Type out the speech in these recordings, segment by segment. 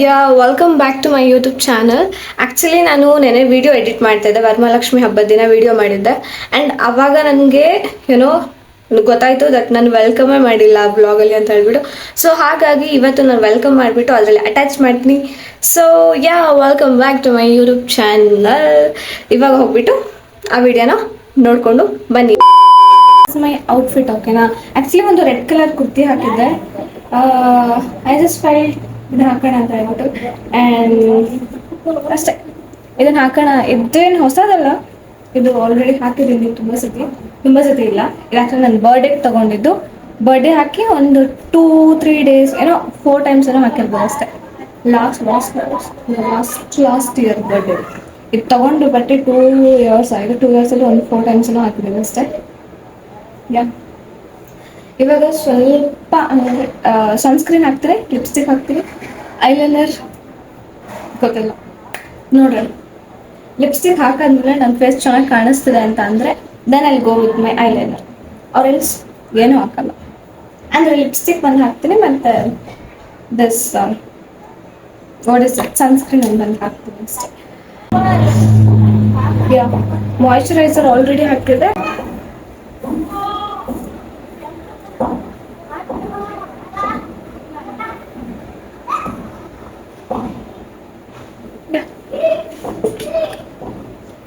Yeah welcome back to my YouTube channel. Actually ನಾನು ನೆನೆ video edit ಮಾಡ್ತಾ ಇದ್ದೆ, ವರಮಹಾಲಕ್ಷ್ಮಿ ಹಬ್ಬದ ದಿನ ವಿಡಿಯೋ ಮಾಡಿದ್ದೆ. ಆ್ಯಂಡ್ ಆವಾಗ ನನಗೆ ಏನೋ ಗೊತ್ತಾಯಿತು ದಟ್ ನಾನು ವೆಲ್ಕಮೇ ಮಾಡಿಲ್ಲ ಆ ಬ್ಲಾಗಲ್ಲಿ ಅಂತ ಹೇಳ್ಬಿಟ್ಟು. ಸೊ ಹಾಗಾಗಿ ಇವತ್ತು ನಾನು ವೆಲ್ಕಮ್ ಮಾಡಿಬಿಟ್ಟು ಅದರಲ್ಲಿ ಅಟ್ಯಾಚ್ ಮಾಡ್ತೀನಿ. So yeah welcome back to my YouTube channel. ಇವಾಗ ಹೋಗ್ಬಿಟ್ಟು ಆ ವಿಡಿಯೋನ ನೋಡಿಕೊಂಡು ಬನ್ನಿ. ಮೈ ಔಟ್ಫಿಟ್ ಓಕೆನಾ. ಆ್ಯಕ್ಚುಲಿ ಒಂದು ರೆಡ್ ಕಲರ್ ಕುರ್ತಿ ಹಾಕಿದ್ದೆ. ಐ ಜಸ್ಟ್ ಫೈಲ್ ಇದನ್ನ ಹಾಕೋಣ ಅಂತ ಹೇಳ್ಬಿಟ್ಟು ಆ್ಯಂಡ್ ಅಷ್ಟೇ. ಇದನ್ನ ಹಾಕೋಣ, ಇದೇನು ಹೊಸದಲ್ಲ, ಇದು ಆಲ್ರೆಡಿ ಹಾಕಿದ್ದೀನಿ ತುಂಬ ಸತಿ ಇಲ್ಲ. ಇದು ಆ್ಯಕ್ಚುಲಿ ನನ್ನ ಬರ್ಡೇಗೆ ತೊಗೊಂಡಿದ್ದು. ಬರ್ಡೇ ಹಾಕಿ ಒಂದು 2-3 ಡೇಸ್ ಏನೋ 4 ಟೈಮ್ಸ್ ಏನೋ ಹಾಕಿರ್ಬೋದು ಅಷ್ಟೇ. ಲಾಸ್ಟ್ ಇಯರ್ ಬರ್ಡೇ ಇದು ತೊಗೊಂಡು ಬಟ್ಟೆ 2 ಇಯರ್ಸ್ ಆಗಿದೆ. 2 ಇಯರ್ಸಲ್ಲಿ ಒಂದು 4 ಟೈಮ್ಸ್ ಏನೋ ಹಾಕಿದ್ದೀನಿ ಅಷ್ಟೇ. ಯಾ ಇವಾಗ ಸ್ವಲ್ಪ ಸನ್ಸ್ಕ್ರೀನ್ ಹಾಕ್ತೀನಿ, ಲಿಪ್ಸ್ಟಿಕ್ ಹಾಕ್ತೀನಿ, ಐಲೈನರ್ ಗೊತ್ತಿಲ್ಲ ನೋಡ್ರಿ. ಲಿಪ್ಸ್ಟಿಕ್ ಹಾಕಾದ್ಮೇಲೆ ನನ್ನ ಫೇಸ್ ಚೆನ್ನಾಗಿ ಕಾಣಿಸ್ತಿದೆ ಅಂತ ಅಂದರೆ then I go with my eyeliner or else ಏನೂ ಹಾಕಲ್ಲ. ಅಂದರೆ ಲಿಪ್ಸ್ಟಿಕ್ ಬಂದು ಹಾಕ್ತೀನಿ ಮತ್ತು this what is it sunscreen ಒಂದು ಬಂದು ಹಾಕ್ತೀನಿ ಅಷ್ಟೇ. ಯಾ ಮಾಯಿಶ್ಚರೈಸರ್ ಆಲ್ರೆಡಿ ಹಾಕಿದೆ.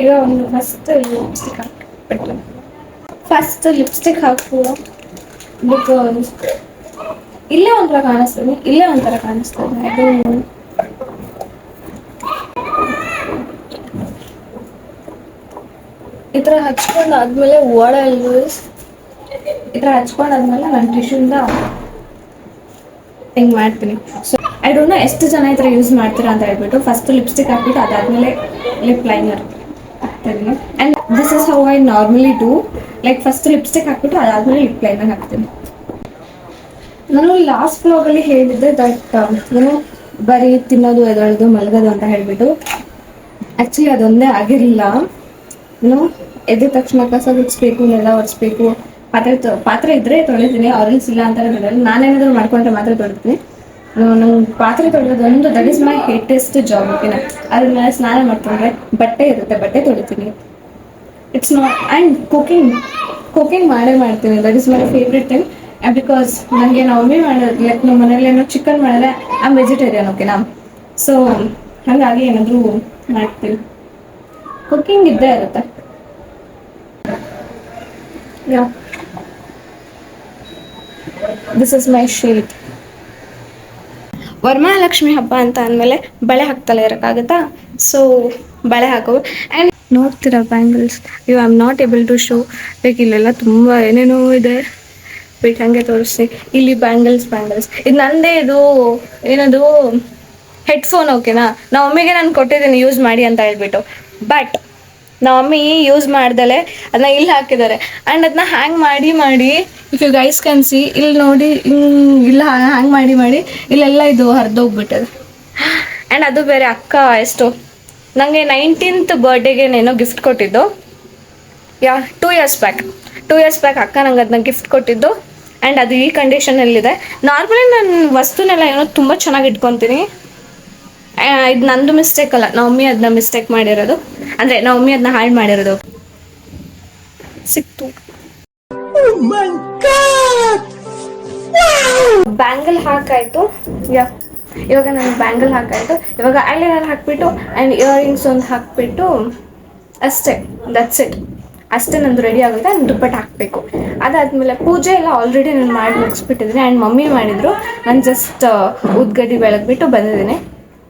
ಈಗ ಒಂದು ಫಸ್ಟ್ ಲಿಪ್ಸ್ಟಿಕ್ ಹಾಕು ಬಿಕಾಸ್ ಇಲ್ಲೇ ಒಂಥರ ಕಾಣಿಸ್ತದೆ, ಅದು ಈ ಥರ ಹಚ್ಕೊಂಡಾದ್ಮೇಲೆ ನಾನು ಟಿಶ್ಯೂಯಿಂದ ಹಿಂಗೆ ಮಾಡ್ತೀನಿ. ಸೊ ಐ ಡೋಂಟ್ ನೋ ಎಷ್ಟು ಜನ ಈ ಥರ ಯೂಸ್ ಮಾಡ್ತೀರಾ ಅಂತ ಹೇಳ್ಬಿಟ್ಟು ಫಸ್ಟ್ ಲಿಪ್ಸ್ಟಿಕ್ ಹಾಕ್ಬಿಟ್ಟು ಅದಾದಮೇಲೆ ಲಿಪ್ ಲೈನರ್ ಹಾಕ್ತೀನಿ. And this is how I normally do. Like first lipstick ಹಾಕ್ಬಿಟ್ಟು ಅದಾದಮೇಲೆ ಲಿಪ್ ಲೈನರ್ ಹಾಕ್ತೀನಿ. ನಾನು ಲಾಸ್ಟ್ ಬ್ಲಾಗಲ್ಲಿ ಹೇಳಿದ್ದೆ ದಟ್ ಏನೋ ಬರೀ ತಿನ್ನೋದು ಎದೊಳ್ದು ಮಲಗೋದು ಅಂತ ಹೇಳ್ಬಿಟ್ಟು. ಆ್ಯಕ್ಚುಲಿ ಅದೊಂದೇ ಆಗಿರಲಿಲ್ಲ. ಏನೋ ಎದ್ದ ತಕ್ಷಣ ಕಸ ಗುಡಿಸ್ಬೇಕು, ನೆಲ ಒರೆಸ್ಬೇಕು, ಪಾತ್ರೆ ಇದ್ರೆ ತೊಳಿತೀನಿ, ಆರೆಲ್ಸ್ ಇಲ್ಲ ಅಂತಾನೆ ತೊಳೆಯಲ್ಲ. ನಾನೇನಾದರೂ ಮಾಡ್ಕೊಂಡ್ರೆ ಮಾತ್ರ ತೊಳಿತೀನಿ. ನಂಗೆ ಪಾತ್ರೆ ತೊಳೆಯೋದೊಂದು ದಟ್ ಇಸ್ ಮೈ ಹೇಟೆಸ್ಟ್ ಜಾಬ್ ಓಕೆನಾ. ಅದ್ರ ಮೇಲೆ ಸ್ನಾನ ಮಾಡ್ಕೊಂಡ್ರೆ ಬಟ್ಟೆ ಇರುತ್ತೆ, ಬಟ್ಟೆ ತೊಳಿತೀನಿ. ಇಟ್ಸ್ ನಾಟ್ ಆ್ಯಂಡ್ ಕುಕಿಂಗ್ ಮಾಡ್ತೀನಿ. That is my favourite thing. Because ನನಗೆ ನಾವು ಒಮ್ಮೆ ಮಾಡೋದು ಲೈಕ್ ನಮ್ಮ ಮನೇಲಿ ಏನೋ ಚಿಕನ್ ಮಾಡಿದ್ರೆ ಐ ಆಮ್ ವೆಜಿಟೇರಿಯನ್ ಓಕೆನಾ. ಸೊ ಹಾಗಾಗಿ ಏನಾದರೂ ಮಾಡ್ತೀನಿ, ಕುಕಿಂಗ್ ಇದ್ದೇ ಇರುತ್ತೆ. Yeah this is my shade. Varamahalakshmi ಹಬ್ಬ ಅಂತ ಅಂದಮೇಲೆ ಬಳೆ ಹಾಕ್ತಲೇ ಇರೋಕ್ಕಾಗುತ್ತಾ. ಸೊ ಬಳೆ ಹಾಕೋ ಆ್ಯಂಡ್ ನೋಡ್ತೀರಾ bangles. You I am not able to show. Like ಇಲ್ಲೆಲ್ಲ ತುಂಬ ಏನೇನೋ ಇದೆ. ಬೇಕು ಹಾಗೆ ತೋರಿಸಿ. ಇಲ್ಲಿ ಬ್ಯಾಂಗಲ್ಸ್ ಇದು ನಂದೇ. ಇದು ಏನದು ಹೆಡ್ಫೋನ್ ಓಕೆನಾ. ನಮ್ಮ ಮಮ್ಮಿಗೆ ನಾನು ಕೊಟ್ಟಿದ್ದೀನಿ ಯೂಸ್ ಮಾಡಿ ಅಂತ ಹೇಳ್ಬಿಟ್ಟು. ಬಟ್ ನಮ್ಮ ಮಮ್ಮಿ ಯೂಸ್ ಮಾಡ್ದಲೆ ಅದನ್ನ ಇಲ್ಲಿ ಹಾಕಿದ್ದಾರೆ. ಆ್ಯಂಡ್ ಅದನ್ನ ಹ್ಯಾಂಗ್ ಮಾಡಿ if you guys can see, ಇಲ್ಲಿ ನೋಡಿ ಇಲ್ಲ ಹ್ಯಾಂಗ್ ಮಾಡಿ ಇಲ್ಲೆಲ್ಲ ಇದು ಹರಿದೋಗ್ಬಿಟ್ಟದೆ. ಆ್ಯಂಡ್ ಅದು ಬೇರೆ ಅಕ್ಕ ಎಷ್ಟು ನನಗೆ 19th ಬರ್ಡೇಗೆ ಏನೋ ಗಿಫ್ಟ್ ಕೊಟ್ಟಿದ್ದು. ಯಾ 2 ಇಯರ್ಸ್ ಬ್ಯಾಕ್ ಅಕ್ಕ ನಂಗೆ ಅದನ್ನ ಗಿಫ್ಟ್ ಕೊಟ್ಟಿದ್ದು. ಆ್ಯಂಡ್ ಅದು ಈ ಕಂಡೀಷನಲ್ಲಿದೆ. ನಾರ್ಮಲಿ ನಾನು ವಸ್ತುನೆಲ್ಲ ಏನೋ ತುಂಬ ಚೆನ್ನಾಗಿ ಇಟ್ಕೊತೀನಿ. ಇದು ನಂದು ಮಿಸ್ಟೇಕ್ ಅಲ್ಲ, ನಮ್ಮ ಮಮ್ಮಿ ಅದನ್ನ ಮಿಸ್ಟೇಕ್ ಮಾಡಿರೋದು. ಅಂದರೆ ನಮ್ಮ ಮಮ್ಮಿ ಅದನ್ನ ಹಾಳು ಮಾಡಿರೋದು. ಸಿಕ್ತು. ಬ್ಯಾಂಗಲ್ ಹಾಕಾಯ್ತು. ಇವಾಗ ನಾನು ಬ್ಯಾಂಗಲ್ ಹಾಕಾಯ್ತು. ಇವಾಗ ಐಲೈನರ್ ಹಾಕ್ಬಿಟ್ಟು ಆ್ಯಂಡ್ ಇಯರಿಂಗ್ಸ್ ಒಂದು ಹಾಕ್ಬಿಟ್ಟು ಅಷ್ಟೇ. That's it. ಅಷ್ಟೇ ನಂದು ರೆಡಿ ಆಗುತ್ತೆ. ನಾನು ದುಪ್ಪಟ್ಟು ಹಾಕಬೇಕು. ಅದಾದಮೇಲೆ ಪೂಜೆ ಎಲ್ಲ ಆಲ್ರೆಡಿ ನಾನು ಮಾಡಿ ಮುಗಿಸ್ಬಿಟ್ಟಿದ್ದೀನಿ. ಆ್ಯಂಡ್ ಮಮ್ಮಿ ಮಾಡಿದರು. ನಾನು ಜಸ್ಟ್ ಊದ್ಗಡ್ಡಿ ಬೆಳಗ್ಬಿಟ್ಟು ಬಂದಿದ್ದೀನಿ.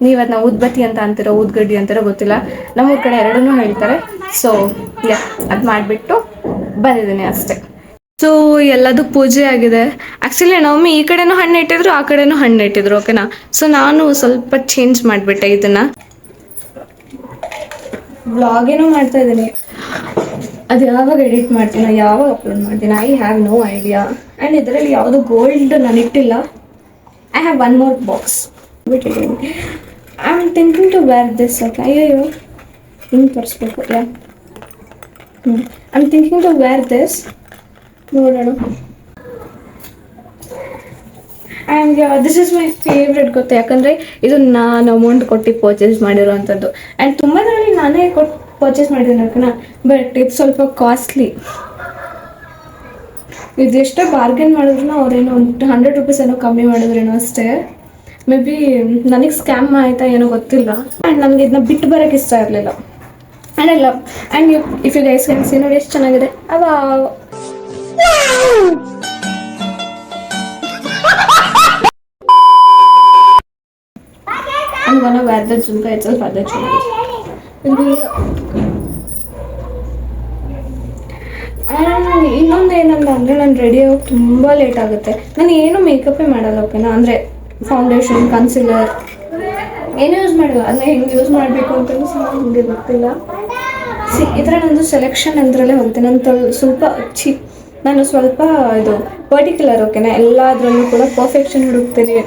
ನೀವು ಅದನ್ನ ಊದ್ಬತ್ತಿ ಅಂತ ಅಂತೀರೋ ಊದ್ಗಡ್ಡಿ ಅಂತೀರೋ ಗೊತ್ತಿಲ್ಲ. ನಮ್ಮೂರ ಕಡೆ ಎರಡನ್ನೂ ಹೇಳ್ತಾರೆ. ಸೊ ಅದು ಮಾಡಿಬಿಟ್ಟು ಬಂದಿದ್ದೀನಿ ಅಷ್ಟೇ. ಸೊ ಎಲ್ಲದೂ ಪೂಜೆ ಆಗಿದೆ. ಆ್ಯಕ್ಚುಲಿ ನಮ್ಮಮ್ಮಿ ಈ ಕಡೆನೂ ಹಣ್ಣು ಇಟ್ಟಿದ್ರು, ಆ ಕಡೆನೂ ಹಣ್ಣು ಇಟ್ಟಿದ್ರು ಓಕೆನಾ. ಸೊ ನಾನು ಸ್ವಲ್ಪ ಚೇಂಜ್ ಮಾಡಿಬಿಟ್ಟೆ ಇದನ್ನು. ವ್ಲಾಗೇನೂ ಮಾಡ್ತಾ ಇದ್ದೀನಿ. ಅದು ಯಾವಾಗ ಎಡಿಟ್ ಮಾಡ್ತೀನಿ, ಯಾವಾಗ ಅಪ್ಲೋಡ್ ಮಾಡ್ತೀನಿ, I have no idea. And ಇದರಲ್ಲಿ ಯಾವುದು ಗೋಲ್ಡ್ ನಾನು ಇಟ್ಟಿಲ್ಲ. I have one more box ಬಿಟ್ಟಿದ್ದೀನಿ. I am thinking to wear this okay. ಅಯ್ಯೋ ಹಿಂಗೆ ತೋರಿಸ್ಬೇಕು. I am thinking to wear this. ನೋಡೋಣ. And this is my favourite ಗೊತ್ತಾ, ಯಾಕಂದರೆ ಇದು ನಾನು ಅಮೌಂಟ್ ಕೊಟ್ಟು ಪರ್ಚೇಸ್ ಮಾಡಿರೋವಂಥದ್ದು. ಆ್ಯಂಡ್ ತುಂಬ ಜನರಲ್ಲಿ ನಾನೇ ಕೊಟ್ಟು ಪರ್ಚೇಸ್ ಮಾಡಿದ್ದೀನಿ ಓಕೆನಾ, ಬಟ್ ಇದು ಸ್ವಲ್ಪ ಕಾಸ್ಟ್ಲಿ. ಇದೆಷ್ಟೋ ಬಾರ್ಗೇನ್ ಮಾಡಿದ್ರು ಅವ್ರೇನೋ ಒಂದು 100 ರೂಪೀಸ್ ಏನೋ ಕಮ್ಮಿ ಮಾಡಿದ್ರೇನೋ ಅಷ್ಟೇ. ಮೇ ಬಿ ನನಗೆ ಸ್ಕ್ಯಾಮ್ ಆಯಿತಾ ಏನೋ ಗೊತ್ತಿಲ್ಲ. ಆ್ಯಂಡ್ ನನಗೆ ಇದನ್ನ ಬಿಟ್ಟು ಬರೋಕ್ಕೆ ಇಷ್ಟ ಇರಲಿಲ್ಲ. And I love and if you guys can see ನೋಡಿ ಎಷ್ಟು ಚೆನ್ನಾಗಿದೆ ಅವಾ. I'm gonna wear the jhumka itself at the jhumka. And ಇನ್ನೊಂದು ಏನಂದ್ರೆ ನಾನು ರೆಡಿ ಆಗೋಕೆ ತುಂಬ ಲೇಟ್ ಆಗುತ್ತೆ. ನಾನು ಏನು ಮೇಕಪ್ಪೇ ಮಾಡಲ್ಲ ಓಕೆನಾ, ಅಂದರೆ ಫೌಂಡೇಶನ್ ಕನ್ಸಿಲರ್ ಏನೂ ಯೂಸ್ ಮಾಡಲ್ಲ. ಅದನ್ನ ಹೆಂಗೆ ಯೂಸ್ ಮಾಡಬೇಕು ಅಂತಲೂ ಸಹ ನನಗೆ ಗೊತ್ತಿಲ್ಲ. ಈ ಥರ ನಂದು ಸೆಲೆಕ್ಷನ್ ಅಂದ್ರಲ್ಲೇ ಹೋಗುತ್ತೆ. ನಾನು ಸ್ವಲ್ಪ ಇದು ಪರ್ಟಿಕ್ಯುಲರ್ ಓಕೆನಾ, ಎಲ್ಲದರಲ್ಲೂ ಕೂಡ ಪರ್ಫೆಕ್ಷನ್ ಹುಡುಕ್ತೀನಿ,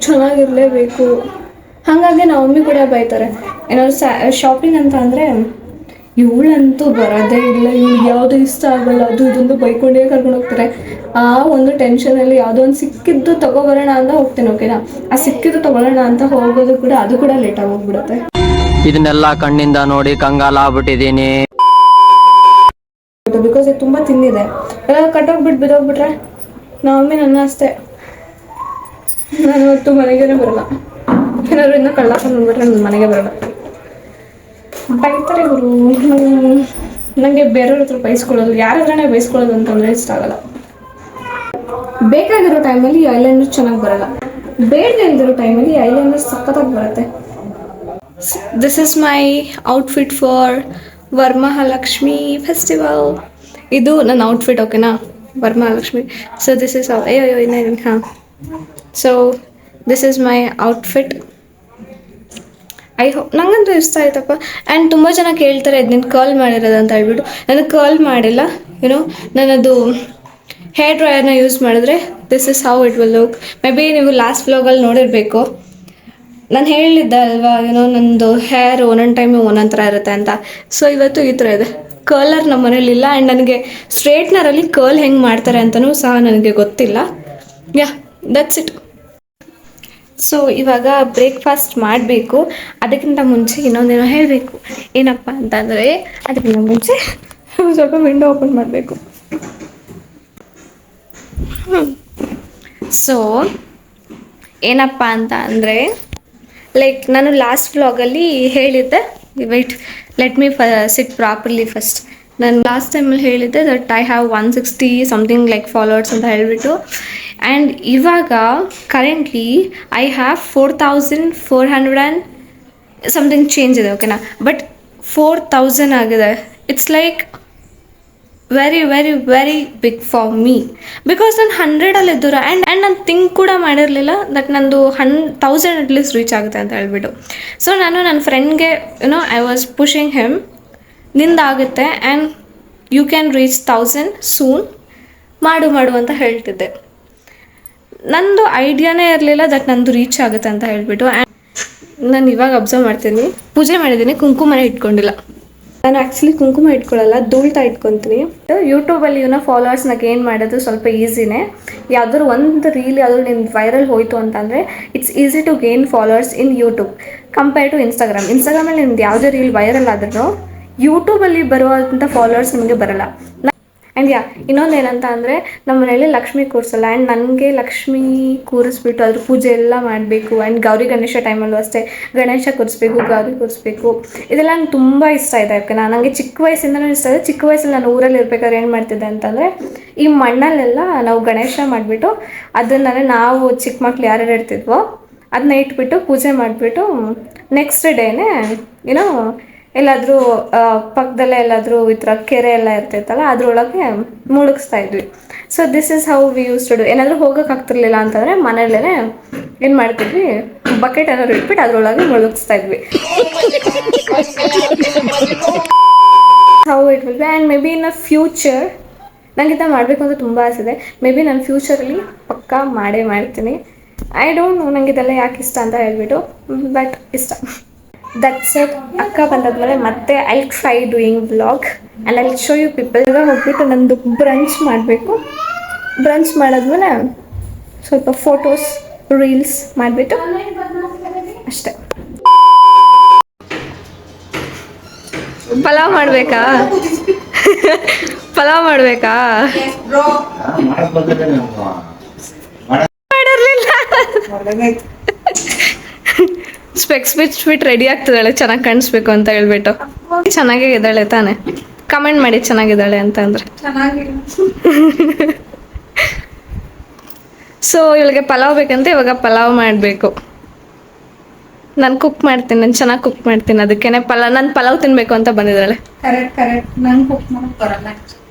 ಚೆನ್ನಾಗಿರಲೇಬೇಕು. ಹಾಗಾಗಿ ನಾವು ಮಮ್ಮಿ ಕೂಡ ಬೈತಾರೆ ಏನಾದ್ರು ಶಾಪಿಂಗ್ ಅಂತ ಅಂದರೆ, ಇವಳಂತೂ ಬರೋದೇ ಇಲ್ಲ, ಇವ್ಳಿಗೆ ಯಾವುದು ಇಷ್ಟ ಆಗಲ್ಲ, ಅದು ಇದೊಂದು ಬೈಕೊಂಡೇ ಕರ್ಕೊಂಡು ಹೋಗ್ತಾರೆ. ಆ ಒಂದು ಟೆನ್ಷನಲ್ಲಿ ಯಾವುದೋ ಒಂದು ಸಿಕ್ಕಿದ್ದು ತೊಗೊಬರೋಣ ಅಂತ ಹೋಗ್ತೇನೆ ಓಕೆನಾ, ಆ ಸಿಕ್ಕಿದ್ದು ತೊಗೊಳ್ಳೋಣ ಅಂತ ಹೋಗೋದು ಕೂಡ ಅದು ಕೂಡ ಲೇಟಾಗಿ ಹೋಗ್ಬಿಡುತ್ತೆ. ಇದನ್ನೆಲ್ಲ ಕಣ್ಣಿಂದ ನೋಡಿ ಕಂಗಾಲ ಆಗ್ಬಿಟ್ಟಿದ್ದೀನಿ. ಬಿಕಾಸ್ ಇದು ತುಂಬ ತಿಂದಿದೆ, ಎಲ್ಲ ಕಟ್ಟೋಗ್ಬಿಟ್ಟು ಬಿದ್ದೋಗ್ಬಿಟ್ರೆ ನಮ್ಮ ಮಮ್ಮಿ ನನ್ನ ಅಷ್ಟೇ, ನಾನು ಇವತ್ತು ಮನೆಗೇ ಬರಲ್ಲ. ಏನಾದ್ರು ಇನ್ನೂ ಕಳ್ಳಾಕೊಂಡು ಬಂದ್ಬಿಟ್ರೆ ನನ್ನ ಮನೆಗೆ ಬರಲ್ಲ, ಬೈತಾರೆ ಗುರು. ನನಗೆ ಬೇರೆಯವ್ರ ಹತ್ರ ಬೈಸ್ಕೊಳ್ಳೋದು, ಯಾರಾದ್ರೇ ಬೈಸ್ಕೊಳ್ಳೋದು ಅಂತಂದರೆ ಇಷ್ಟ ಆಗಲ್ಲ. ಬೇಕಾಗಿರೋ ಟೈಮಲ್ಲಿ ಐಲೈನರ್ ಚೆನ್ನಾಗಿ ಬರಲ್ಲ, ಬೇಡ ಇಲ್ದಿರೋ ಟೈಮಲ್ಲಿ ಐಲೈನರ್ ಸಖತ್ತಾಗಿ ಬರುತ್ತೆ. This is my outfit for Varamahalakshmi festival. ಇದು ನನ್ನ ಔಟ್ಫಿಟ್ ಓಕೆನಾ, ವರಮಹಾಲಕ್ಷ್ಮಿ. ಸೊ ದಿಸ್ ಇಸ್ ಹಾಂ so this is my outfit. I hope ನಂಗಂತೂ ಇಷ್ಟ ಆಯ್ತಪ್ಪ. ಆ್ಯಂಡ್ ತುಂಬ ಜನ ಕೇಳ್ತಾರೆ ಇದು ನೀನು ಕರ್ಲ್ ಮಾಡಿರೋದು ಅಂತ ಹೇಳ್ಬಿಟ್ಟು. ನನಗೆ ಕರ್ಲ್ ಮಾಡಿಲ್ಲ, ಯುನೋ ನನ್ನದು ಹೇರ್ ಡ್ರೈಯರ್ನ ಯೂಸ್ ಮಾಡಿದ್ರೆ this is how it will look. May be ನೀವು ಲಾಸ್ಟ್ ವ್ಲಾಗಲ್ಲಿ ನೋಡಿರಬೇಕು, ನಾನು ಹೇಳಿದ್ದೆ ಅಲ್ವಾ ಯುನೋ ನಂದು ಹೇರ್ ಒಂದೊಂದು ಟೈಮು ಒಂದೊಂದು ಥರ ಇರುತ್ತೆ ಅಂತ. ಸೊ ಇವತ್ತು ಈ ಥರ ಇದೆ. ಕರ್ಲರ್ ನಮ್ಮ ಮನೇಲಿಲ್ಲ, ಆ್ಯಂಡ್ ನನಗೆ ಸ್ಟ್ರೇಟ್ನರಲ್ಲಿ ಕರ್ಲ್ ಹೆಂಗೆ ಮಾಡ್ತಾರೆ ಅಂತಲೂ ಸಹ ನನಗೆ ಗೊತ್ತಿಲ್ಲ. Yeah that's it. ಸೊ ಇವಾಗ ಬ್ರೇಕ್ಫಾಸ್ಟ್ ಮಾಡಬೇಕು. ಅದಕ್ಕಿಂತ ಮುಂಚೆ ಇನ್ನೊಂದೇನೋ ಹೇಳಬೇಕು. ಏನಪ್ಪ ಅಂತಂದರೆ, ಅದಕ್ಕಿಂತ ಮುಂಚೆ ಸ್ವಲ್ಪ ವಿಂಡೋ ಓಪನ್ ಮಾಡಬೇಕು. ಸೊ ಏನಪ್ಪ ಅಂತ ಅಂದರೆ, ಲೈಕ್ ನಾನು ಲಾಸ್ಟ್ ವ್ಲಾಗಲ್ಲಿ ಹೇಳಿದ್ದೆ, wait let me sit properly first. ನಾನು ಲಾಸ್ಟ್ ಟೈಮಲ್ಲಿ ಹೇಳಿದ್ದೆ that I have 160 something like followers ಅಂತ ಹೇಳಿಬಿಟ್ಟು. ಆ್ಯಂಡ್ ಇವಾಗ currently I have 4400 something change ಇದೆ ಓಕೆನಾ, ಬಟ್ 4000 ಆಗಿದೆ. It's like very very very big for me, because ನಾನು 100ಅಲ್ಲಿ ಇದ್ದೂರ. ಆ್ಯಂಡ್ ನಾನು ಥಿಂಕ್ ಕೂಡ ಮಾಡಿರಲಿಲ್ಲ ದಟ್ ನಂದು 1000 ಅಟ್ಲೀಸ್ಟ್ ರೀಚ್ ಆಗುತ್ತೆ ಅಂತ ಹೇಳ್ಬಿಟ್ಟು. ಸೊ ನಾನು ನನ್ನ ಫ್ರೆಂಡ್ಗೆ you know I was pushing him, ನಿಂದಾಗುತ್ತೆ and you can reach 1000 soon, ಮಾಡು ಅಂತ ಹೇಳ್ತಿದ್ದೆ. ನಂದು ಐಡಿಯಾನೇ ಇರಲಿಲ್ಲ ದಟ್ ನಂದು ರೀಚ್ ಆಗುತ್ತೆ ಅಂತ ಹೇಳ್ಬಿಟ್ಟು. ಆ್ಯಂಡ್ ನಾನು ಇವಾಗ ಅಬ್ಸರ್ವ್ ಮಾಡ್ತೀನಿ, ಪೂಜೆ ಮಾಡಿದ್ದೀನಿ, ಕುಂಕುಮನೇ ಇಟ್ಕೊಂಡಿಲ್ಲ. ನಾನು ಆ್ಯಕ್ಚುಲಿ ಕುಂಕುಮ ಇಟ್ಕೊಳ್ಳಲ್ಲ, ಧೂಳ್ತಾ ಇಟ್ಕೊತೀನಿ. ಯೂಟ್ಯೂಬಲ್ಲಿ ಇವನ್ನ ಫಾಲೋವರ್ಸ್ನ ಗೇನ್ ಮಾಡೋದು ಸ್ವಲ್ಪ ಈಸಿನೇ. ಯಾವುದಾದ್ರು ಒಂದು ರೀಲ್ ಯಾವ್ದಾದ್ರು ನಿಮ್ದು ವೈರಲ್ ಹೋಯಿತು ಅಂತಂದರೆ it's easy to gain followers in YouTube compare to ಇನ್ಸ್ಟಾಗ್ರಾಮಲ್ಲಿ ನಿಮ್ದು ಯಾವುದೇ ರೀಲ್ ವೈರಲ್ ಆದ್ರೂ ಯೂಟ್ಯೂಬಲ್ಲಿ ಬರುವಂಥ ಫಾಲೋವರ್ಸ್ ನಿಮಗೆ ಬರಲ್ಲ. ಆ್ಯಂಡ್ ಇನ್ನೊಂದು ಏನಂತ ಅಂದರೆ, ನಮ್ಮ ಮನೇಲಿ ಲಕ್ಷ್ಮಿ ಕೂರಿಸಲ್ಲ. ಆ್ಯಂಡ್ ನನಗೆ ಲಕ್ಷ್ಮಿ ಕೂರಿಸ್ಬಿಟ್ಟು ಅದ್ರ ಪೂಜೆ ಎಲ್ಲ ಮಾಡಬೇಕು. ಆ್ಯಂಡ್ ಗೌರಿ ಗಣೇಶ ಟೈಮಲ್ಲೂ ಅಷ್ಟೇ ಗಣೇಶ ಕೂರಿಸ್ಬೇಕು, ಗೌರಿ ಕೂರಿಸ್ಬೇಕು, ಇದೆಲ್ಲ ನಂಗೆ ತುಂಬ ಇಷ್ಟ ಇದೆ. ಓಕೆನಾ, ನನಗೆ ಚಿಕ್ಕ ವಯಸ್ಸಿಂದನೂ ಇಷ್ಟ ಇದೆ. ಚಿಕ್ಕ ವಯಸ್ಸಲ್ಲಿ ನಾನು ಊರಲ್ಲಿ ಇರ್ಬೇಕಾದ್ರೆ ಏನು ಮಾಡ್ತಿದ್ದೆ ಅಂತಂದರೆ, ಈ ಮಣ್ಣಲ್ಲೆಲ್ಲ ನಾವು ಗಣೇಶ ಮಾಡಿಬಿಟ್ಟು ಅದನ್ನೇ ನಾವು ಚಿಕ್ಕ ಮಕ್ಳು ಯಾರ್ಯಾರು ಇರ್ತಿದ್ವೋ ಅದನ್ನ ಇಟ್ಬಿಟ್ಟು ಪೂಜೆ ಮಾಡಿಬಿಟ್ಟು ನೆಕ್ಸ್ಟ್ ಡೇನೇ ಏನೋ ಎಲ್ಲಾದರೂ ಪಕ್ಕದಲ್ಲೇ ಎಲ್ಲಾದರೂ ಈ ಥರ ಕೆರೆ ಎಲ್ಲ ಇರ್ತೈತಲ್ಲ ಅದರೊಳಗೆ ಮುಳುಗಿಸ್ತಾ ಇದ್ವಿ. So this is how we use to do. ಏನಾದರೂ ಹೋಗೋಕ್ಕಾಗ್ತಿರ್ಲಿಲ್ಲ ಅಂತಂದರೆ ಮನೆಯಲ್ಲೇ ಏನು ಮಾಡ್ತಿದ್ವಿ, ಬಕೆಟ್ ಏನಾದ್ರು ಇಟ್ಬಿಟ್ಟು ಅದರೊಳಗೆ ಮುಳುಗಿಸ್ತಾ ಇದ್ವಿ. How it will be. And may be in a future ನನಗಿಂತ ಮಾಡಬೇಕು ಅಂತ ತುಂಬ ಆಸೆ ಇದೆ. ಮೇ ಬಿ ನಾನು ಫ್ಯೂಚರಲ್ಲಿ ಪಕ್ಕಾ ಮಾಡ್ತೀನಿ. ಐ ಡೋಂಟ್ ನೋ ನನಗೆ ಇದೆಲ್ಲ ಯಾಕೆ ಇಷ್ಟ ಅಂತ ಹೇಳ್ಬಿಟ್ಟು, ಬಟ್ ಇಷ್ಟ. That's it. ಅಕ್ಕ ಬಂದಾದ್ಮೇಲೆ ಮತ್ತೆ I try doing vlog and I show you people. ಈಗ ಹೋಗ್ಬಿಟ್ಟು ನಂದು ಬ್ರಂಚ್ ಮಾಡಬೇಕು. ಬ್ರಂಚ್ ಮಾಡಾದ್ಮೇಲೆ ಸ್ವಲ್ಪ ಫೋಟೋಸ್ ರೀಲ್ಸ್ ಮಾಡಿಬಿಟ್ಟು ಅಷ್ಟೆ. ಪಲಾವ್ ಮಾಡಬೇಕಾ? ಪಲಾವ್ ಮಾಡಬೇಕಾ? ಮಾಡಿರ್ಲಿಲ್ಲ. ಸ್ಪೆಕ್ಸ್ ಬಿಚ್ಬಿಟ್ಟು ರೆಡಿ ಆಗ್ತಿದ್ದಾಳೆ ಚೆನ್ನಾಗಿ ಕಾಣಿಸ್ಬೇಕು ಅಂತ ಹೇಳ್ಬಿಟ್ಟು. ಚೆನ್ನಾಗೇ ಇದ್ದಾಳೆ ತಾನೆ? ಕಮೆಂಟ್ ಮಾಡಿ ಚೆನ್ನಾಗಿದ್ದಾಳೆ ಅಂತ ಅಂದ್ರೆ. ಸೊ ಇವಳಿಗೆ ಪಲಾವ್ ಬೇಕಂತ ಇವಾಗ ಪಲಾವ್ ಮಾಡಬೇಕು. ನಾನು ಕುಕ್ ಮಾಡ್ತೀನಿ, ನಾನು ಚೆನ್ನಾಗಿ ಕುಕ್ ಮಾಡ್ತೀನಿ, ಅದಕ್ಕೇನೆ ನಾನು ಪಲಾವ್ ತಿನ್ಬೇಕು ಅಂತ ಬಂದಿದ್ದಾಳೆ. ಕರೆಕ್ಟ್ ನಂಗೆ ಕುಕ್ ಮಾಡಕ್ ಬರಲ್ಲ.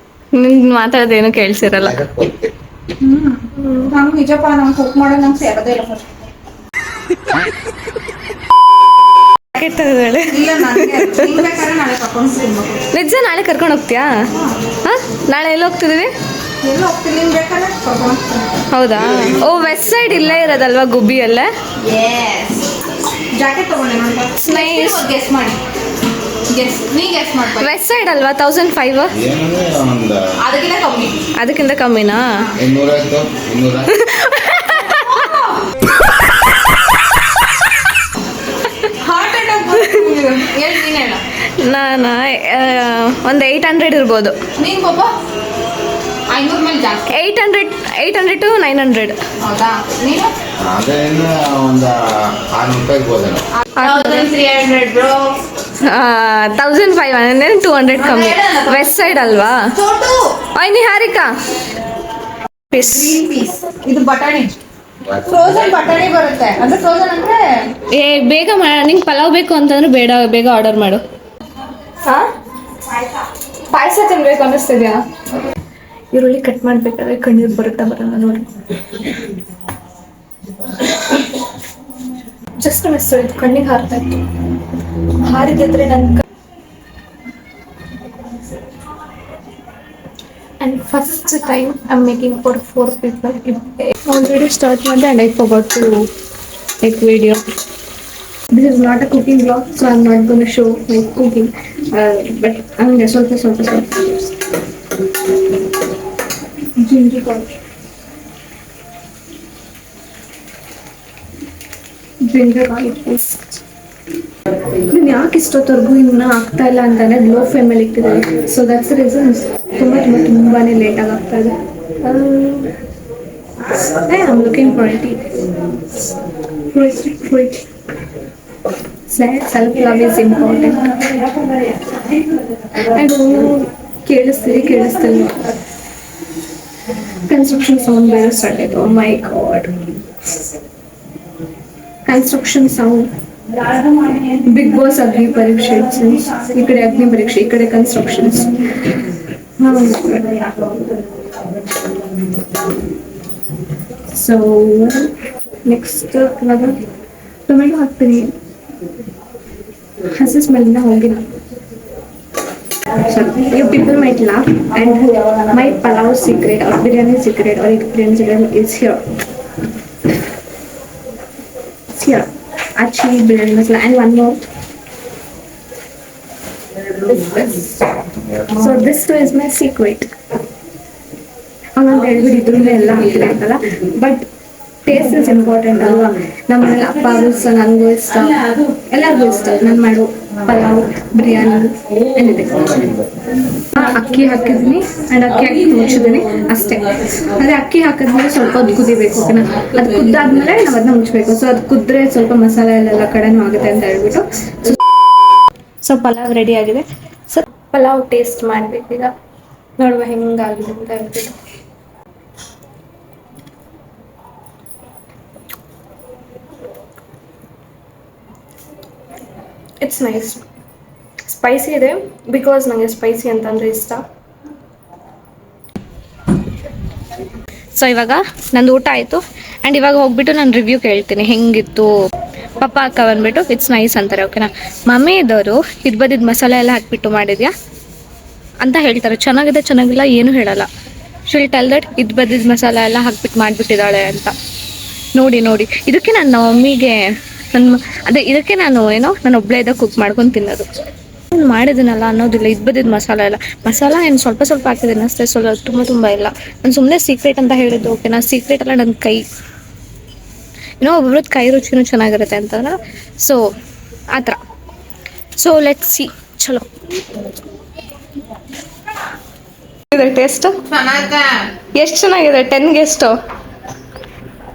ನಿನ್ ಮಾತಾಡೋದೇನು ಕೇಳಿಸಿರಲ್ಲ. ನಂಗೆ ನಿಜಪ್ಪ ನಂಗೆ ಕುಕ್ ಮಾಡೋದು ನಂಗೆ ಸೇರೋದೇ ಇಲ್ಲ ಫಸ್ಟ್. ಕೆಟ್ಟದಿದ್ದಾಳೆ. ಇಲ್ಲ ನನಗೆ ಬೇಕಾದ್ರೆ ನಾಳೆ ಕರ್ಕೊಂಡು ತಿನ್ಬೇಕು. ನಿಜ ನಾಳೆ ಕರ್ಕೊಂಡು ಹೋಗ್ತೀಯಾ? ನಾಳೆ ಎಲ್ಲಿ ಹೋಗ್ತಿದೀವಿ? ಎಲ್ಲ ಹೋಗ್ತೀನಿ, ನಿಮ್ಗೆ ಬೇಕಾದ್ರೆ ಕರ್ಕೊಂಡು ಹೋಗ್ತೀನಿ. ಹೌದಾ? ಓ ವೆಸ್ಟ್ ಸೈಡ್ ಇಲ್ಲೇ ಇರೋದಲ್ವಾ ಗುಬ್ಬಿಯಲ್ಲೇ? ಜಾಕೆಟ್ ತಗೊಂಡೆ ನೋಡಿ. ನೈಸ್. ಗೆಸ್ ಮಾಡಿ, ನೀ ಗೆಸ್ ಮಾಡ್ಬೇಕು. ವೆಸ್ಟ್ ಸೈಡ್ ಅಲ್ವಾ? 1005 ಅದಕ್ಕಿಂತ ಕಮ್ಮಿ. ಅದಕ್ಕಿಂತ ಕಮ್ಮಿನಾ? 200 ಹಾರ್ಟ್ ಅಟ್ಯಾಕ್ ಹೇಳಿ ನೀನು ಹೇಳ. ನಾನು ಒಂದು 800 ಇರ್ಬೋದು. ನೀನು ಪಾಪ 500 ಮೇಲೆ ಜಾಸ್ತಿ. 800 to 900. ಹೌದಾ? ನೀನು ಅದೇನು ಒಂದು 600 ರೂಪಾಯಿ ಇರ್ಬೋದೇನೋ. 1300 ಬ್ರೋ. 1500 200 ಕಮ್ಮಿ. ವೆಸ್ಟ್ ಸೈಡ್ ಅಲ್ವಾ? Chotu Niharika peas. Green peas. ಇದು ಬಟಾಣಿ, ಫ್ರೋಸನ್ ಬಟಾಣಿ ಬರುತ್ತೆ. ಅಂದ್ರೆ ಫ್ರೋಸನ್ ಅಂದ್ರೆ ಏ ಬೇಗ ನಿಂಗೆ ಪಲಾವ್ ಬೇಕು ಅಂತಂದ್ರೆ ಬೇಗ ಆರ್ಡರ್ ಮಾಡು. ಪಾಯಸ ತಿನ್ಬೇಕು ಅನ್ನಿಸ್ತಿದ್ಯಾ? ಈರುಳ್ಳಿ ಕಟ್ ಮಾಡ್ಬೇಕಾದ್ರೆ ಕಣ್ಣೀರು ಬರುತ್ತಾ ಬರಲ್ಲ ನೋಡಿ. ಜಸ್ಟ್ ಮಿಸ್ ಆಯ್ತು, ಕಣ್ಣಿಗೆ ಹಾರ್ತಾ ಇತ್ತು. ಹಾರಿದ್ರೆ ನನ್ನ and first time I'm making for 4 people. Already start ಮಾಡಿದೆ and I forgot to make video. This is not a cooking vlog, so I'm not going to show my cooking. But I'm going to ಸ್ವಲ್ಪ ginger garlic. Ginger garlic paste. ನಾನು ಯಾಕೆ ಇಷ್ಟೊತ್ತವರೆಗೂ ಇನ್ನೂ ಆಗ್ತಾ ಇಲ್ಲ ಅಂತಂದ್ರೆ low ಫ್ಲೇಮಲ್ಲಿ ಇಟ್ಟಿದ್ದಾರೆ. ಸೊ ದಟ್ಸ್ ರೀಸನ್ ತುಂಬಾನೇ ಲೇಟಾಗಿ ಆಗ್ತಾ ಇದೆ. I am looking for it. Self love is important. ಅದು ಕೇಳಿಸ್ತಿಲ್ಲ. ಕನ್ಸ್ಟ್ರಕ್ಷನ್ ಸೌಂಡ್ ಬೇರೆ ಸ್ಟಾರ್ಟ್ ಆಯಿತು. My god, construction sound. Big boss ಅಗ್ನಿ ಪರೀಕ್ಷೆ, ಈ ಕಡೆ ಅಗ್ನಿ ಪರೀಕ್ಷೆ, ಈ ಕಡೆ ಕನ್ಸ್ಟ್ರಕ್ಷನ್ಸ್. ಸೊ ನೆಕ್ಸ್ಟ್ ಇವಾಗ ಟೊಮೆಟೊ ಹಾಕ್ತೀನಿ. ಹಸಿ ಸ್ಮೆಲ್ನ ಹೋಗಿಲ್ಲ. You people might laugh, and my palav secret or biryani secret or egg biryani secret is here. It's here. Actually, biryani masala and one more. This. So this too is my secret. ಎಲ್ಲ ಹಾಕಿಲ್ಲ ಅಂತಲ್ಲ, but taste is important ಅಲ್ವಾ? ನಮ್ಮನೇಲಿ ಅಪ್ಪಗೂ ಇಷ್ಟ, ನನಗೂ ಇಷ್ಟ, ಎಲ್ಲರಿಗೂ ಇಷ್ಟ ನಾನು ಮಾಡೋ ಪಲಾವ್, ಬಿರಿಯಾನಿ ಏನಿದೆ. ಅಕ್ಕಿ ಹಾಕಿದ್ದೀನಿ ಆ್ಯಂಡ್ ಅಕ್ಕಿ ಹಾಕಿ ಮುಚ್ಚಿದ್ದೀನಿ ಅಷ್ಟೇ. ಅದೇ ಅಕ್ಕಿ ಹಾಕಿದ್ಮೇಲೆ ಸ್ವಲ್ಪ ಹೊತ್ತು ಕುದಿಬೇಕು, ಓಕೆನಾ? ಅದು ಕುದ್ದಾದ್ಮೇಲೆ ನಾವು ಅದನ್ನ ಮುಚ್ಚಬೇಕು. ಸೊ ಅದು ಕುದ್ರೆ ಸ್ವಲ್ಪ ಮಸಾಲೆ ಎಲ್ಲ ಕಡೆನೂ ಆಗುತ್ತೆ ಅಂತ ಹೇಳ್ಬಿಟ್ಟು. ಸೊ ಪಲಾವ್ ರೆಡಿ ಆಗಿದೆ. ಸೊ ಪಲಾವ್ ಟೇಸ್ಟ್ ಮಾಡಬೇಕೀಗ, ನೋಡುವ ಹೆಂಗಾಗಿದೆ ಅಂತ ಹೇಳ್ಬಿಟ್ಟು. It's nice. ಸ್ಪೈಸಿ ಇದೆ ಬಿಕಾಸ್ ನನಗೆ ಸ್ಪೈಸಿ ಅಂತಂದರೆ ಇಷ್ಟ. ಸೊ ಇವಾಗ ನಂದು ಊಟ ಆಯಿತು ಆ್ಯಂಡ್ ಇವಾಗ ಹೋಗ್ಬಿಟ್ಟು ನಾನು ರಿವ್ಯೂ ಕೇಳ್ತೀನಿ ಹೆಂಗಿತ್ತು. ಪಪ್ಪ ಅಕ್ಕ ಬಂದ್ಬಿಟ್ಟು ಇಟ್ಸ್ ನೈಸ್ ಅಂತಾರೆ, ಓಕೆನಾ? ಮಮ್ಮಿ ಇದ್ದವರು ಇದ್ಬದಿದ್ದು ಮಸಾಲೆ ಎಲ್ಲ ಹಾಕ್ಬಿಟ್ಟು ಮಾಡಿದ್ಯಾ ಅಂತ ಹೇಳ್ತಾರೆ. ಚೆನ್ನಾಗಿದೆ ಚೆನ್ನಾಗಿಲ್ಲ ಏನೂ ಹೇಳಲ್ಲ. ಶಿಲ್ ಟೆಲ್ ದಟ್ ಇದ್ಬದಿದ್ದು ಮಸಾಲೆ ಎಲ್ಲ ಹಾಕ್ಬಿಟ್ಟು ಮಾಡಿಬಿಟ್ಟಿದ್ದಾಳೆ ಅಂತ. ನೋಡಿ ಇದಕ್ಕೆ ನನ್ನ ಮಮ್ಮಿಗೆ ಇದಕ್ಕೆ ನಾನು ನಾನು ಒಬ್ಬಳೇ ಇದ್ದಾಗ ಕುಕ್ ಮಾಡ್ಕೊಂಡು ತಿನ್ನೋದು. ಇಷ್ಟೊಂದು ಮಾಡಿದ್ದೀನಲ್ಲ ಅನ್ನೋದಿಲ್ಲ. ಇದು ಬಂದಿದ್ದು ಮಸಾಲ ಏನು ಸ್ವಲ್ಪ ಸ್ವಲ್ಪ ಹಾಕಿದ್ದೀನಿ ಅಷ್ಟೇ, ತುಂಬ ಇಲ್ಲ. ನಾನು ಸುಮ್ಮನೆ ಸೀಕ್ರೆಟ್ ಅಂತ ಹೇಳಿದ್ದು. ಓಕೆ, ನಾನು ಸೀಕ್ರೆಟ್ ಅಲ್ಲ, ನನ್ನ ಕೈ ಏನೋ ಒಬ್ಬರದ್ದು ಕೈ ರುಚಿನೂ ಚೆನ್ನಾಗಿರುತ್ತೆ ಅಂತಂದ್ರೆ. ಸೊ ಆ ಥರ. So let's see. ಚಲೋ ಇದೆ ಟೇಸ್ಟ್. ಎಷ್ಟು ಚೆನ್ನಾಗಿದೆ? 10ಗೆ ಎಷ್ಟು?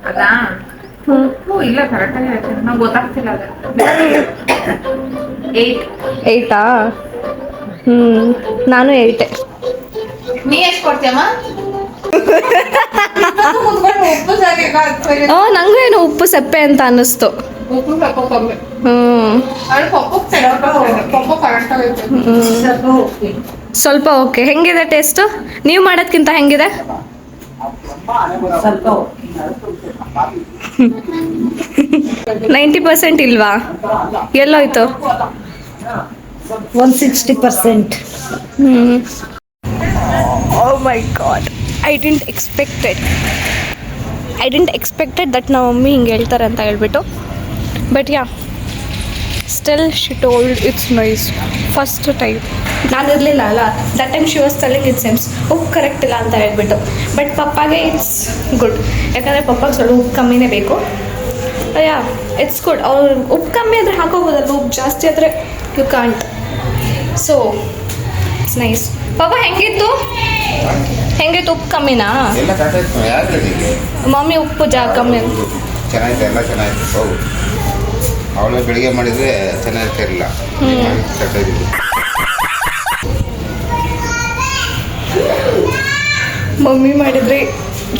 ಅದಾ ಇಲ್ಲ ಕರೆಕ್ಟಾಗಿ ಹೇಳ್ತೀನಿ, ನಂಗೆ ಗೊತ್ತಾಗ್ತಿಲ್ಲ ಅದು. 8 ನಾನು 8. ನೀ ಎಷ್ಟು ಕೊಡ್ತೀಯಮ್ಮ? ನಂಗೂ ಏನು ಉಪ್ಪು ಸಪ್ಪೆ ಅಂತ ಅನ್ನಿಸ್ತು. ಉಪ್ಪು ಸ್ವಲ್ಪ ಕಮ್ಮಿ. ಅದು ಪಪ್ಪು ಕರೆಕ್ಟಾಗೈತೆ. ಸ್ವಲ್ಪ ಓಕೆ. ಹೆಂಗಿದೆ ಟೇಸ್ಟು? ನೀವು ಮಾಡೋದ್ಕಿಂತ ಹೆಂಗಿದೆ? 90% ಇಲ್ವಾ? ಎಲ್ಲೋಯ್ತು? 160%. Oh my god, I didn't expected that ನಮ್ಮ ಮಮ್ಮಿ ಹಿಂಗೆ ಹೇಳ್ತಾರೆ ಅಂತ ಹೇಳ್ಬಿಟ್ಟು. But yeah, still she told it's nice. First time ನಾನು ಇರಲಿಲ್ಲ ಅಲ್ಲ, that time she was telling it sense ಉಪ್ಪು ಕರೆಕ್ಟ್ ಇಲ್ಲ ಅಂತ ಹೇಳ್ಬಿಟ್ಟು. ಬಟ್ ಪಪ್ಪಾಗೆ ಇಟ್ಸ್ ಗುಡ್, ಯಾಕಂದರೆ ಪಪ್ಪಾಗೆ ಸ್ವಲ್ಪ ಉಪ್ಪು ಕಮ್ಮಿನೇ ಬೇಕು. Yeah, it's good. ಅವ್ರು ಉಪ್ಪು ಕಮ್ಮಿ ಆದರೆ ಹಾಕೋಬೋದಲ್ಲ, ಉಪ್ಪು ಜಾಸ್ತಿ ಆದರೆ you can't. So it's nice. ಪಾಪ ಹೆಂಗಿತ್ತು ಉಪ್ಪು ಕಮ್ಮಿನಾ? ಎಲ್ಲ ಕಟ್ಟಾಯ್ತು. ಯಾರು ಹೇಳಿದ್ದೆ? ಮಮ್ಮಿ ಉಪ್ಪು ಕಮ್ಮಿ ಅಂತ. ಚೆನ್ನಾಗಿತ್ತು, ಎಲ್ಲ ಚೆನ್ನಾಗಿತ್ತು. ಹೌದು, ಅವಳು ಬೆಳಿಗ್ಗೆ ಮಾಡಿದರೆ ಚೆನ್ನಾಗಿರ್ತಿರಲಿಲ್ಲ. ಕಟ್ಟಾಗಿದ್ದು ಮಮ್ಮಿ ಮಾಡಿದರೆ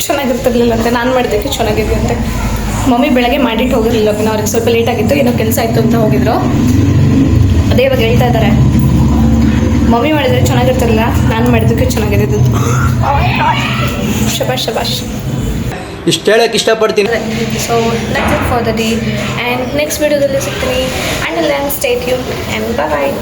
ಚೆನ್ನಾಗಿರ್ತಿರ್ಲಿಲ್ಲ ಅಂತೆ, ನಾನು ಮಾಡಿದ್ದಕ್ಕೆ ಚೆನ್ನಾಗಿದೆ ಅಂತೆ. ಮಮ್ಮಿ ಬೆಳಗ್ಗೆ ಮಾಡಿಟ್ಟು ಹೋಗಿರಲಿಲ್ಲ, ಅವ್ರಿಗೆ ಸ್ವಲ್ಪ ಲೇಟ್ ಆಗಿತ್ತು, ಏನೋ ಕೆಲಸ ಆಯಿತು ಅಂತ ಹೋಗಿದ್ರು. ಅದೇ ಇವಾಗ ಹೇಳ್ತಾ ಇದ್ದಾರೆ, ಮಮ್ಮಿ ಮಾಡಿದರೆ ಚೆನ್ನಾಗಿರ್ತಿರಲಿಲ್ಲ, ನಾನು ಮಾಡಿದ್ದಕ್ಕೆ ಚೆನ್ನಾಗಿದ್ದು. ಶಬಾಷ್. ಇಷ್ಟು ಹೇಳಕ್ಕೆ ಇಷ್ಟಪಡ್ತೀನಿ. So that's it for the day, and next ವೀಡಿಯೋದಲ್ಲಿ ಸಿಗ್ತೀನಿ. And then stay tune and bye.